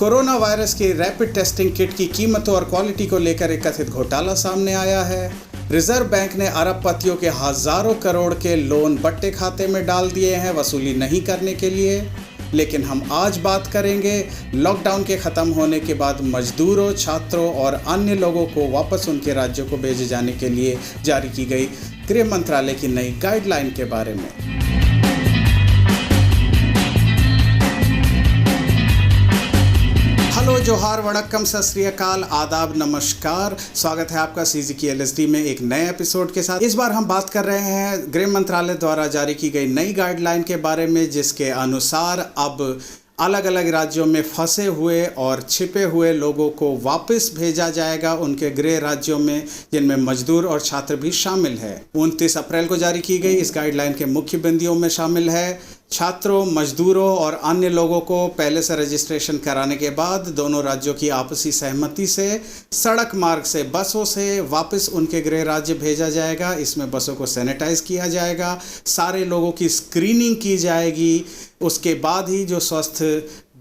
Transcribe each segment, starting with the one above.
Corona virus की rapid testing kit की कीमतों और क्वालिटी को लेकर एक कथित घोटाला सामने आया है। रिजर्व बैंक ने अरबपतियों के हजारों करोड़ के लोन बट्टे खाते में डाल दिए हैं वसूली नहीं करने के लिए। लेकिन हम आज बात करेंगे लॉकडाउन के ख़त्म होने के बाद मजदूरों, छात्रों और अन्य लोगों को वापस उनके राज्यों को भेजे जाने के लिए जारी की गई गृह मंत्रालय की नई गाइडलाइन के बारे में। हेलो, जोहार, वड़क्कम, सत श्री अकाल, आदाब, नमस्कार। स्वागत है आपका CGKLSD में एक नए एपिसोड के साथ। इस बार हम बात कर रहे हैं गृह मंत्रालय द्वारा जारी की गई नई गाइडलाइन के बारे में, जिसके अनुसार अब अलग अलग राज्यों में फंसे हुए और छिपे हुए लोगों को वापस भेजा जाएगा उनके गृह राज्यों में, जिनमें मजदूर और छात्र भी शामिल है। 29 अप्रैल को जारी की गई इस गाइडलाइन के मुख्य बिंदुओं में शामिल है छात्रों, मजदूरों और अन्य लोगों को पहले से रजिस्ट्रेशन कराने के बाद दोनों राज्यों की आपसी सहमति से सड़क मार्ग से, बसों से वापस उनके गृह राज्य भेजा जाएगा। इसमें बसों को सैनिटाइज किया जाएगा, सारे लोगों की स्क्रीनिंग की जाएगी। उसके बाद ही जो स्वस्थ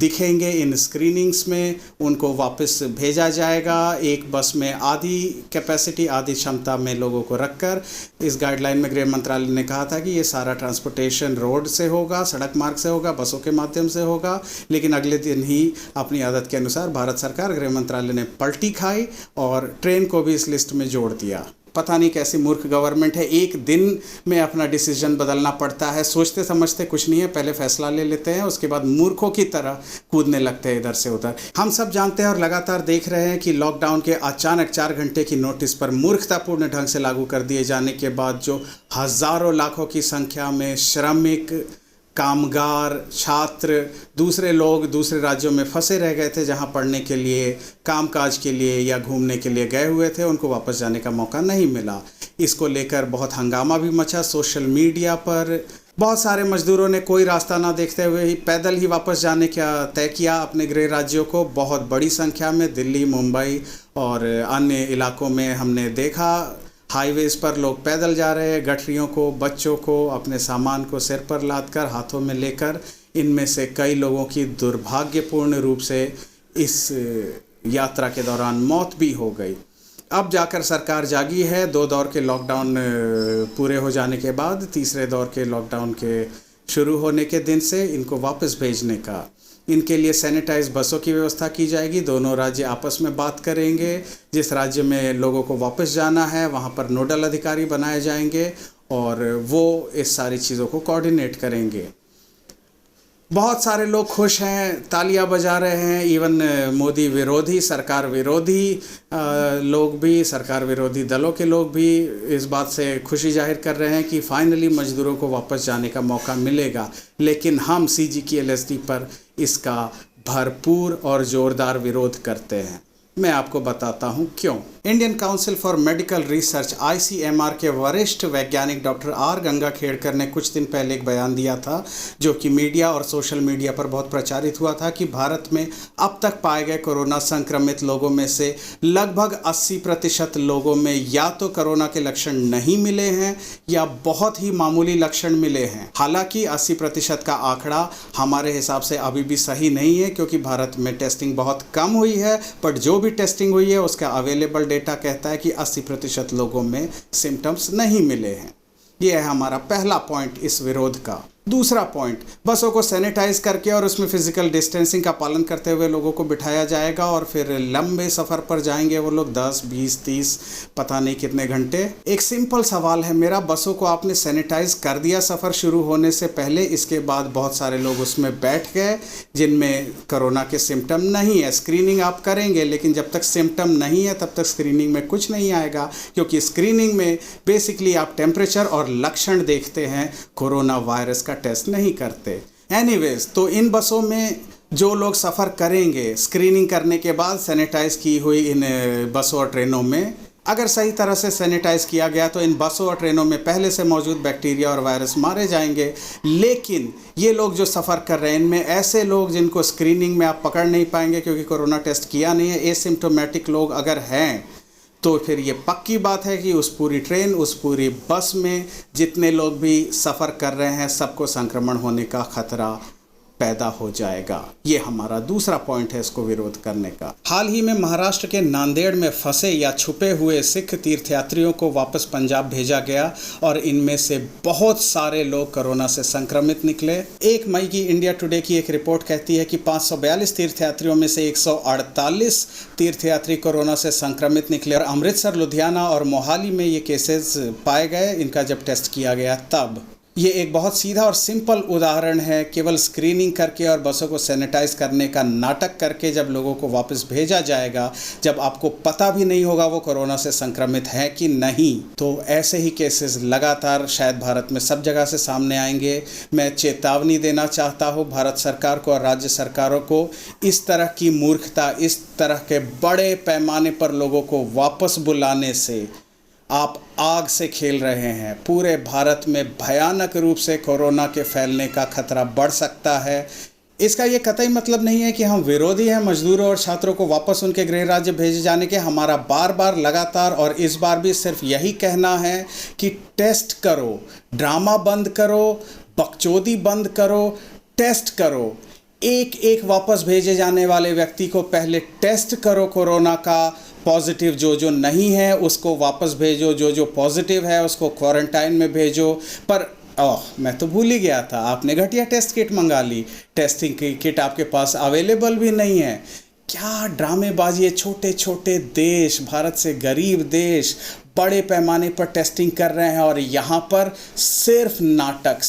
दिखेंगे इन स्क्रीनिंग्स में उनको वापस भेजा जाएगा। एक बस में आधी कैपेसिटी, आधी क्षमता में लोगों को रखकर। इस गाइडलाइन में गृह मंत्रालय ने कहा था कि ये सारा ट्रांसपोर्टेशन रोड से होगा, सड़क मार्ग से होगा, बसों के माध्यम से होगा। लेकिन अगले दिन ही अपनी आदत के अनुसार भारत सरकार, गृह मंत्रालय ने पलटी खाई और ट्रेन को भी इस लिस्ट में जोड़ दिया। पता नहीं कैसी मूर्ख गवर्नमेंट है, एक दिन में अपना डिसीजन बदलना पड़ता है। सोचते समझते कुछ नहीं है, पहले फैसला ले लेते हैं, उसके बाद मूर्खों की तरह कूदने लगते हैं इधर से उधर। हम सब जानते हैं और लगातार देख रहे हैं कि लॉकडाउन के अचानक 4 घंटे की नोटिस पर मूर्खतापूर्ण ढंग से लागू कर दिए जाने के बाद जो हजारों लाखों की संख्या में श्रमिक, कामगार, छात्र, दूसरे लोग दूसरे राज्यों में फंसे रह गए थे, जहां पढ़ने के लिए, कामकाज के लिए या घूमने के लिए गए हुए थे, उनको वापस जाने का मौका नहीं मिला। इसको लेकर बहुत हंगामा भी मचा सोशल मीडिया पर। बहुत सारे मजदूरों ने कोई रास्ता ना देखते हुए ही पैदल ही वापस जाने का तय किया अपने गृह राज्यों को। बहुत बड़ी संख्या में दिल्ली, मुंबई और अन्य इलाकों में हमने देखा हाईवेज पर लोग पैदल जा रहे हैं, गठरियों को, बच्चों को, अपने सामान को सिर पर लादकर, हाथों में लेकर। इनमें से कई लोगों की दुर्भाग्यपूर्ण रूप से इस यात्रा के दौरान मौत भी हो गई। अब जाकर सरकार जागी है। 2 दौर के लॉकडाउन पूरे हो जाने के बाद तीसरे दौर के लॉकडाउन के शुरू होने के दिन से इनको वापस भेजने का, इनके लिए सैनिटाइज बसों की व्यवस्था की जाएगी। दोनों राज्य आपस में बात करेंगे। जिस राज्य में लोगों को वापस जाना है वहाँ पर नोडल अधिकारी बनाए जाएंगे और वो इस सारी चीज़ों को कोऑर्डिनेट करेंगे। बहुत सारे लोग खुश हैं, तालियां बजा रहे हैं। इवन मोदी विरोधी, सरकार विरोधी लोग भी, सरकार विरोधी दलों के लोग भी इस बात से खुशी जाहिर कर रहे हैं कि फाइनली मजदूरों को वापस जाने का मौका मिलेगा। लेकिन हम CGKLSD पर इसका भरपूर और ज़ोरदार विरोध करते हैं। मैं आपको बताता हूं क्यों। Indian council for medical research ICMR के वरिष्ठ वैज्ञानिक डॉक्टर R गंगाखेड़कर ने कुछ दिन पहले एक बयान दिया था, जो कि मीडिया और सोशल मीडिया पर बहुत प्रचारित हुआ था, कि भारत में अब तक पाए गए कोरोना संक्रमित लोगों में से लगभग 80% लोगों में या तो कोरोना के लक्षण नहीं मिले हैं या बहुत ही मामूली लक्षण मिले हैं। हालांकि 80% का आंकड़ा हमारे हिसाब से अभी भी सही नहीं है, क्योंकि भारत में टेस्टिंग बहुत कम हुई है। बट जो भी टेस्टिंग हुई है उसका अवेलेबल डेटा कहता है कि 80% लोगों में सिम्टम्स नहीं मिले हैं। यह है हमारा पहला पॉइंट इस विरोध का। दूसरा पॉइंट, बसों को सैनिटाइज करके और उसमें फिजिकल डिस्टेंसिंग का पालन करते हुए लोगों को बिठाया जाएगा और फिर लंबे सफ़र पर जाएंगे वो लोग, 10, 20, 30 पता नहीं कितने घंटे। एक सिंपल सवाल है मेरा, बसों को आपने सैनिटाइज कर दिया सफ़र शुरू होने से पहले, इसके बाद बहुत सारे लोग उसमें बैठ गए जिनमें कोरोना के सिम्टम नहीं है। स्क्रीनिंग आप करेंगे, लेकिन जब तक सिम्टम नहीं है तब तक स्क्रीनिंग में कुछ नहीं आएगा, क्योंकि स्क्रीनिंग में बेसिकली आप टेम्परेचर और लक्षण देखते हैं, कोरोना वायरस का टेस्ट नहीं करते। एनीवेज, तो इन बसों में जो लोग सफ़र करेंगे, स्क्रीनिंग करने के बाद सैनिटाइज की हुई इन बसों और ट्रेनों में, अगर सही तरह से सैनिटाइज किया गया तो इन बसों और ट्रेनों में पहले से मौजूद बैक्टीरिया और वायरस मारे जाएंगे। लेकिन ये लोग जो सफ़र कर रहे हैं, इनमें ऐसे लोग जिनको स्क्रीनिंग में आप पकड़ नहीं पाएंगे क्योंकि कोरोना टेस्ट किया नहीं है, एसिम्प्टोमेटिक लोग अगर हैं, तो फिर ये पक्की बात है कि उस पूरी ट्रेन, उस पूरी बस में जितने लोग भी सफ़र कर रहे हैं, सबको संक्रमण होने का खतरा पैदा हो जाएगा। ये हमारा दूसरा पॉइंट है इसको विरोध करने का। हाल ही में महाराष्ट्र के नांदेड़ में फंसे या छुपे हुए सिख तीर्थयात्रियों को वापस पंजाब भेजा गया और इनमें से बहुत सारे लोग कोरोना से संक्रमित निकले। 1 मई की इंडिया टुडे की एक रिपोर्ट कहती है कि 542 तीर्थयात्रियों में से 148 तीर्थयात्री कोरोना से संक्रमित निकले और अमृतसर, लुधियाना और मोहाली में ये केसेस पाए गए। इनका जब टेस्ट किया गया तब ये एक बहुत सीधा और सिंपल उदाहरण है। केवल स्क्रीनिंग करके और बसों को सैनिटाइज करने का नाटक करके जब लोगों को वापस भेजा जाएगा, जब आपको पता भी नहीं होगा वो कोरोना से संक्रमित है कि नहीं, तो ऐसे ही केसेस लगातार शायद भारत में सब जगह से सामने आएंगे। मैं चेतावनी देना चाहता हूँ भारत सरकार को और राज्य सरकारों को, इस तरह की मूर्खता, इस तरह के बड़े पैमाने पर लोगों को वापस बुलाने से आप आग से खेल रहे हैं। पूरे भारत में भयानक रूप से कोरोना के फैलने का खतरा बढ़ सकता है। इसका ये कतई मतलब नहीं है कि हम विरोधी हैं मजदूरों और छात्रों को वापस उनके गृह राज्य भेजे जाने के। हमारा बार बार लगातार और इस बार भी सिर्फ यही कहना है कि टेस्ट करो, ड्रामा बंद करो, बकचोदी बंद करो, टेस्ट करो। एक एक वापस भेजे जाने वाले व्यक्ति को पहले टेस्ट करो कोरोना का, पॉजिटिव जो नहीं है उसको वापस भेजो, जो पॉजिटिव है उसको क्वारंटाइन में भेजो। पर मैं तो भूल ही गया था, आपने घटिया टेस्ट किट मंगा ली, टेस्टिंग की किट आपके पास अवेलेबल भी नहीं है। क्या ड्रामेबाजी है। छोटे छोटे देश, भारत से गरीब देश बड़े पैमाने पर टेस्टिंग कर रहे हैं और यहाँ पर सिर्फ नाटक,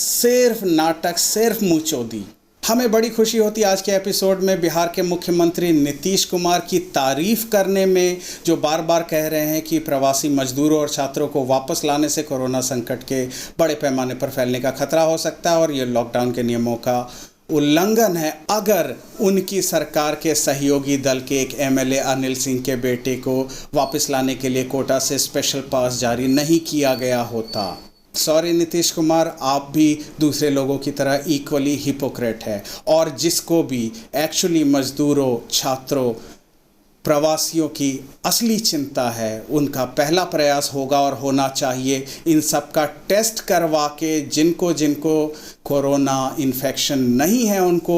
सिर्फ मुँहचोदी। हमें बड़ी खुशी होती है आज के एपिसोड में बिहार के मुख्यमंत्री नीतीश कुमार की तारीफ करने में, जो बार बार कह रहे हैं कि प्रवासी मजदूरों और छात्रों को वापस लाने से कोरोना संकट के बड़े पैमाने पर फैलने का खतरा हो सकता है और ये लॉकडाउन के नियमों का उल्लंघन है अगर उनकी सरकार के सहयोगी दल के एक एमएलए अनिल सिंह के बेटे को वापस लाने के लिए कोटा से स्पेशल पास जारी नहीं किया गया होता। सॉरी नीतीश कुमार, आप भी दूसरे लोगों की तरह इक्वली हिपोक्रेट है और जिसको भी एक्चुअली मजदूरों, छात्रों, प्रवासियों की असली चिंता है, उनका पहला प्रयास होगा और होना चाहिए इन सब का टेस्ट करवा के जिनको कोरोना इन्फेक्शन नहीं है उनको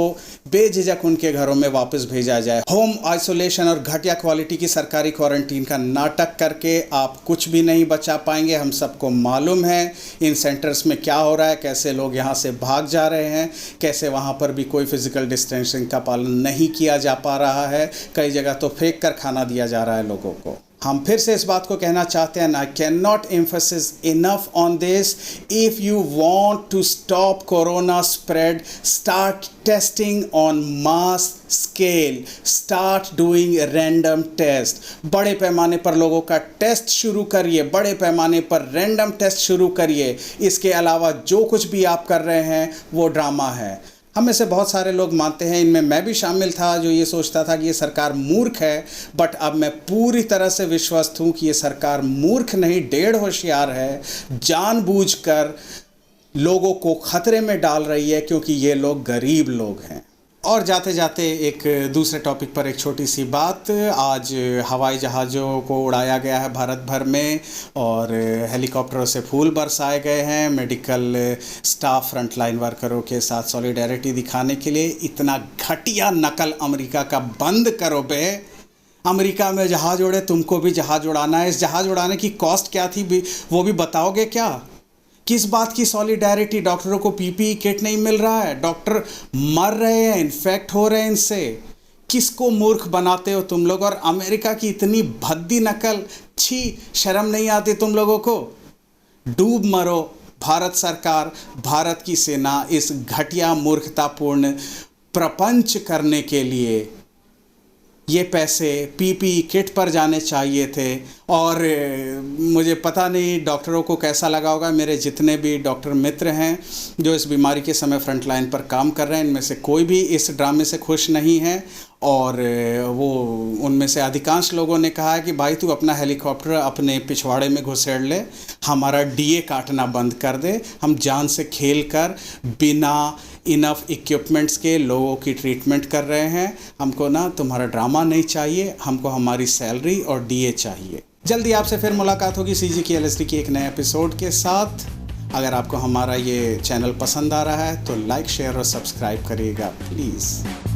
बेझिझक उनके घरों में वापस भेजा जाए। होम आइसोलेशन और घटिया क्वालिटी की सरकारी क्वारंटीन का नाटक करके आप कुछ भी नहीं बचा पाएंगे। हम सबको मालूम है इन सेंटर्स में क्या हो रहा है, कैसे लोग यहाँ से भाग जा रहे हैं, कैसे वहाँ पर भी कोई फिजिकल डिस्टेंसिंग का पालन नहीं किया जा पा रहा है, कई जगह तो फेंक कर खाना दिया जा रहा है लोगों को। हम फिर से इस बात को कहना चाहते हैं, I can not emphasis enough on this, if you want to stop corona spread, start testing on mass scale, start doing random test. बड़े पैमाने पर लोगों का टेस्ट शुरू करिए, बड़े पैमाने पर रैंडम टेस्ट शुरू करिए। इसके अलावा जो कुछ भी आप कर रहे हैं वो ड्रामा है। हम में से बहुत सारे लोग मानते हैं, इनमें मैं भी शामिल था, जो ये सोचता था कि ये सरकार मूर्ख है, बट अब मैं पूरी तरह से विश्वस्त हूँ कि ये सरकार मूर्ख नहीं, डेढ़ होशियार है, जानबूझकर लोगों को खतरे में डाल रही है क्योंकि ये लोग गरीब लोग हैं। और जाते जाते एक दूसरे टॉपिक पर एक छोटी सी बात। आज हवाई जहाज़ों को उड़ाया गया है भारत भर में और हेलीकॉप्टरों से फूल बरसाए गए हैं मेडिकल स्टाफ, फ्रंटलाइन वर्करों के साथ सॉलिडेरिटी दिखाने के लिए। इतना घटिया नकल अमेरिका का बंद करो बे। अमेरिका में जहाज़ उड़े, तुमको भी जहाज़ उड़ाना है। इस जहाज़ उड़ाने की कॉस्ट क्या थी वो भी बताओगे क्या? किस बात की सॉलिडेरिटी? डॉक्टरों को पीपीई किट नहीं मिल रहा है, डॉक्टर मर रहे हैं, इन्फेक्ट हो रहे हैं इनसे। किसको मूर्ख बनाते हो तुम लोग? और अमेरिका की इतनी भद्दी नकल, छी, शर्म नहीं आती तुम लोगों को? डूब मरो भारत सरकार, भारत की सेना इस घटिया मूर्खतापूर्ण प्रपंच करने के लिए। ये पैसे पीपीई किट पर जाने चाहिए थे और मुझे पता नहीं डॉक्टरों को कैसा लगा होगा। मेरे जितने भी डॉक्टर मित्र हैं जो इस बीमारी के समय फ्रंट लाइन पर काम कर रहे हैं, इनमें से कोई भी इस ड्रामे से खुश नहीं है और वो उनमें से अधिकांश लोगों ने कहा है कि भाई तू अपना हेलीकॉप्टर अपने पिछवाड़े में घुसेड़ ले, हमारा डीए काटना बंद कर दे। हम जान से खेल कर बिना इनफ इक्विपमेंट्स के लोगों की ट्रीटमेंट कर रहे हैं। हमको ना तुम्हारा ड्रामा नहीं चाहिए, हमको हमारी सैलरी और डीए चाहिए। जल्दी आपसे फिर मुलाकात होगी सीजी की एलएसडी की एक नए एपिसोड के साथ। अगर आपको हमारा ये चैनल पसंद आ रहा है तो लाइक शेयर और सब्सक्राइब करिएगा प्लीज़।